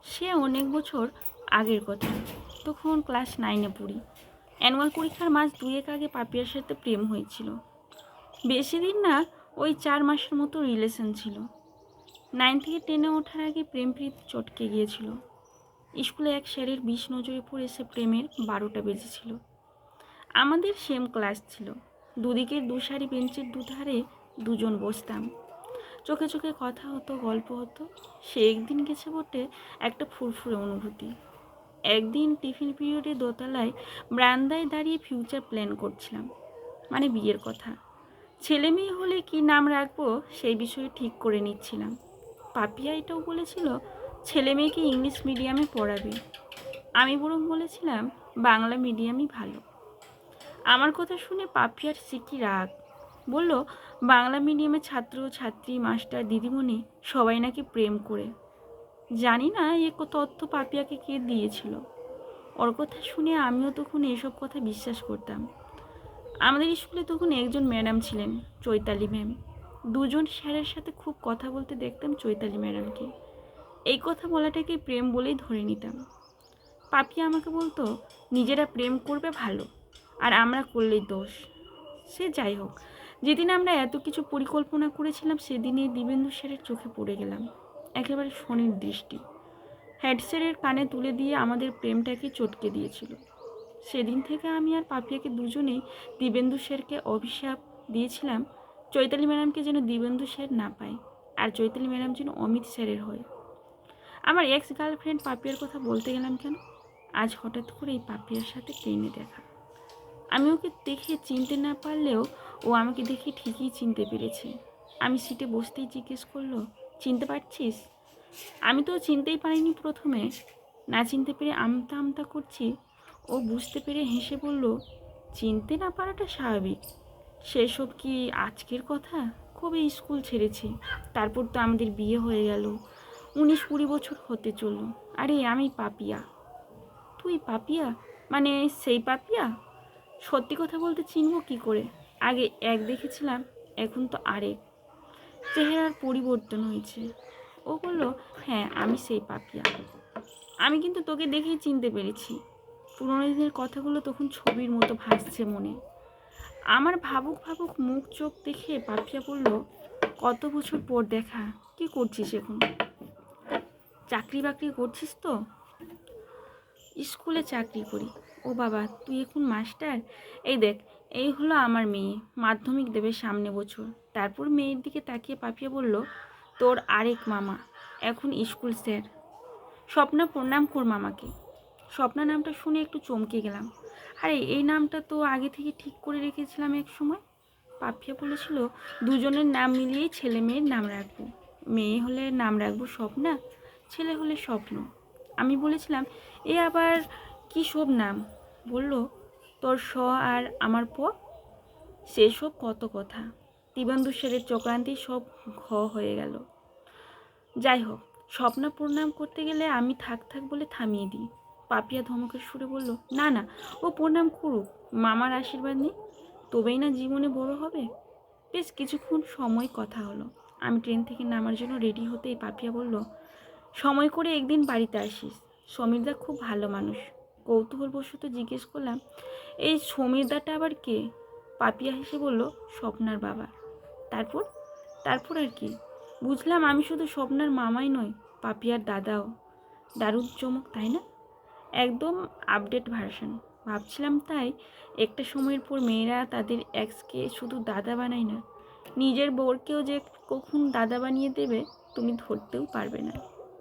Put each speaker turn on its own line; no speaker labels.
সে অনেক বছর আগের কথা। তখন ক্লাস 9-এ পড়ি। অ্যানুয়াল পরীক্ষার মাস 2 আগে পাপিয়ার সাথে প্রেম হয়েছিল। বেশি দিন না, ওই 4 মাসের মতো রিলেশন ছিল। 9 থেকে 10-এ ওঠার আগে প্রেম প্রীতি চটকে গিয়েছিল। স্কুলে এক স্যারের 20 নজরে পড়ে সে প্রেমের 12টা বেজেছিল। আমাদের সেম ক্লাস ছিল। দুদিকের দুসারি বেঞ্চের দুধারে দুজন বসতাম। চোখে চোখে কথা হতো, গল্প হতো। সে একদিন গেছে বটে একটা ফুরফুরে অনুভূতি। একদিন টিফিন পিরিয়ডে দোতলায় বারান্দায় দাঁড়িয়ে ফিউচার প্ল্যান করছিলাম, মানে বিয়ের কথা। ছেলে মেয়ে হলে কি নাম রাখবো সেই বিষয়ে ঠিক করে নিচ্ছিলাম। পাপিয়া এটাও বলেছিল ছেলে মেয়েকে ইংলিশ মিডিয়ামে পড়াবে। আমি বরং বলেছিলাম বাংলা মিডিয়ামই ভালো। আমার কথা শুনে পাপিয়ার সিকি রাগ। বলল বাংলা মিডিয়ামের ছাত্র ছাত্রী মাস্টার দিদিমণি সবাই নাকি প্রেম করে। জানি না এ তথ্য পাপিয়াকে কে দিয়েছিল। ওর কথা শুনে আমিও তখন এসব কথা বিশ্বাস করতাম। আমাদের স্কুলে তখন একজন ম্যাডাম ছিলেন, চৈতালি ম্যাম। দুজন স্যারের সাথে খুব কথা বলতে দেখতাম চৈতালি ম্যাডামকে। এই কথা বলাটাকে প্রেম বলেই ধরে নিতাম। পাপিয়া আমাকে বলতো নিজেরা প্রেম করবে ভালো, আর আমরা করলেই দোষ। সে যাই হোক, যেদিন আমরা এত কিছু পরিকল্পনা করেছিলাম সেদিনে দিবেন্দু স্যারের চোখে পড়ে গেলাম। একেবারে শনির দৃষ্টি। হেড স্যারের কানে তুলে দিয়ে আমাদের প্রেমটাকে চটকে দিয়েছিল। সেদিন থেকে আমি আর পাপিয়াকে দুজনেই দিবেন্দু স্যারকে অভিশাপ দিয়েছিলাম, চৈতালি ম্যাডামকে যেন দিবেন্দু স্যার না পায়, আর চৈতালি ম্যাডাম যেন অমিত স্যারের হয়। আমার এক্স গার্লফ্রেন্ড পাপিয়ার কথা বলতে গেলাম কেন? আজ হঠাৎ করেই পাপিয়ার সাথে ট্রেনে দেখা। আমি ওকে দেখে চিনতে না পারলেও ও আমাকে দেখে ঠিকই চিনতে পেরেছে। আমি সিটে বসতেই জিজ্ঞেস করলো, চিনতে পারছিস? আমি তো চিনতেই পারিনি প্রথমে। না চিনতে পেরে আমতা আমতা করছি। ও বুঝতে পেরে হেসে বলল, চিনতে না পারাটা স্বাভাবিক। সেসব কি আজকের কথা? কবে স্কুল ছেড়েছি, তারপর তো আমাদের বিয়ে হয়ে গেল। 19-20 বছর হতে চললো। আরে আমি পাপিয়া। তুই পাপিয়া? মানে সেই পাপিয়া? সত্যি কথা বলতে চিনব কি করে? আগে এক দেখেছিলাম, এখন তো আরেক। চেহারার পরিবর্তন হয়েছে। ও বলল, হ্যাঁ আমি সেই পাপিয়া। আমি কিন্তু তোকে দেখেই চিনতে পেরেছি। পুরোনো দিনের কথাগুলো তখন ছবির মতো ভাসছে মনে। আমার ভাবুক ভাবুক মুখ চোখ দেখে পাপিয়া বলল, কত বছর পর দেখা, কি করছিস এখন? চাকরি বাকরি করছিস তো? স্কুলে চাকরি করি। ও বাবা, তুই এখন মাস্টার? এই দেখ, এই হলো আমার মেয়ে, মাধ্যমিক দেবে সামনে বছর। তারপর মেয়ের দিকে তাকিয়ে পাপিয়া বলল, তোর আরেক মামা, এখন স্কুল স্যার। স্বপ্না, প্রণাম কর মামাকে। স্বপ্না নামটা শুনে একটু চমকে গেলাম। আরে এই নামটা তো আগে থেকে ঠিক করে রেখেছিলাম এক সময়। পাপিয়া বলেছিল দুজনের নাম মিলিয়েই ছেলে মেয়ের নাম রাখবো। মেয়ে হলে নাম রাখবো স্বপ্না, ছেলে হলে স্বপ্ন। আমি বলেছিলাম এ আবার কি সব নাম? বলল, তোর স আর আমার প। সেসব কত কথা। দিবান্দু স্যারের চক্রান্তেই সব ঘ হয়ে গেল। যাই হোক, স্বপ্না প্রণাম করতে গেলে আমি থাক থাক বলে থামিয়ে দিই। পাপিয়া ধমকের সুরে বলল, না না, ও প্রণাম করুক, মামার আশীর্বাদ নেই, তবেই না জীবনে বড় হবে। বেশ কিছুক্ষণ সময় কথা হলো। আমি ট্রেন থেকে নামার জন্য রেডি হতেই পাপিয়া বলল, সময় করে একদিন বাড়িতে আসিস। সমীরদা খুব ভালো মানুষ। কৌতূহলবশত জিজ্ঞেস করলাম, এই সমীরদাটা আবার কে? পাপিয়া হেসে বলল, স্বপ্নার বাবা। তারপর? তারপর আর কি? বুঝলাম আমি শুধু স্বপ্নার মামাই নই, পাপিয়ার দাদাও। দারুণ চমক, তাই না? একদম আপডেট ভার্সন। ভাবছিলাম তাই একটা সময়ের পর মেয়েরা তাদের এক্সকে শুধু দাদা বানায় না, নিজের বউকেও যে কখন দাদা বানিয়ে দেবে তুমি ধরতেও পারবে না।